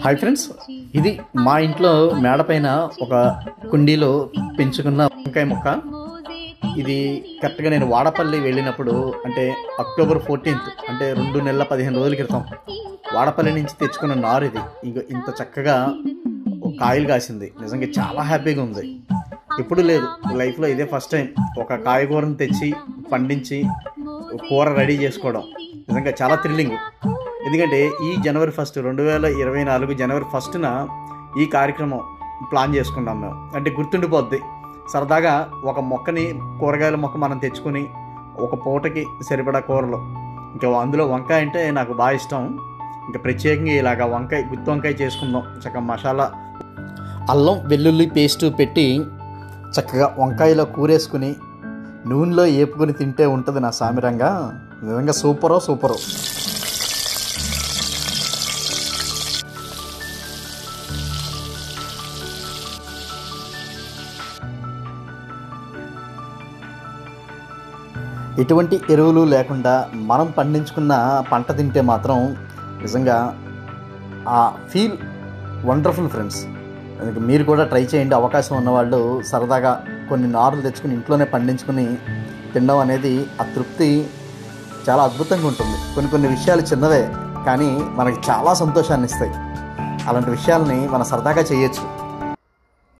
Hi friends, ఇది మా ఇంట్లో మేడ పైన ఒక కుండీలో పెంచుకున్న వంకాయ మొక్క. ఇది కరెక్ట్గా నేను వాడపల్లి వెళ్ళినప్పుడు అంటే అక్టోబర్ 14th అంటే 2 నెలల 15 రోజుల క్రితం వాడపల్లి నుంచి తెచ్చుకున్న నారు ఇది. ఇంత చక్కగా కాయలు కాసింది. నిజంగా చాలా హ్యాపీగా ఉంది. ఎప్పుడు లేదు లైఫ్లో, ఇదే ఫస్ట్ టైం ఒక కాయగూరను తెచ్చి పండించి కూర రెడీ చేసుకోవడం. నిజంగా చాలా థ్రిల్లింగ్. ఎందుకంటే ఈ జనవరి 1 2024 జనవరి 1న ఈ కార్యక్రమం ప్లాన్ చేసుకున్నాం మేము. అంటే గుర్తుండిపోద్ది. సరదాగా ఒక మొక్కని, కూరగాయల మొక్క మనం తెచ్చుకొని ఒక పూటకి సరిపడా కూరలు, ఇంకా అందులో వంకాయ అంటే నాకు బాగా ఇష్టం. ఇంకా ప్రత్యేకంగా ఇలాగ గుత్తి వంకాయ చేసుకుందాం. చక్కగా మసాలా, అల్లం వెల్లుల్లి పేస్ట్ పెట్టి చక్కగా వంకాయలో కూరేసుకుని నూనెలో ఏపుకొని తింటే ఉంటుంది నా సామిరంగా. నిజంగా సూపరు. ఎటువంటి ఎరువులు లేకుండా మనం పండించుకున్న పంట తింటే మాత్రం నిజంగా ఆ ఫీల్ వండర్ఫుల్ ఫ్రెండ్స్. మీరు కూడా ట్రై చేయండి. అవకాశం ఉన్నవాళ్ళు సరదాగా కొన్ని నారులు తెచ్చుకుని ఇంట్లోనే పండించుకుని తినడం అనేది ఆ తృప్తి చాలా అద్భుతంగా ఉంటుంది. కొన్ని విషయాలు చిన్నవే కానీ మనకి చాలా సంతోషాన్ని ఇస్తాయి. అలాంటి విషయాలని మనం సరదాగా చేయొచ్చు.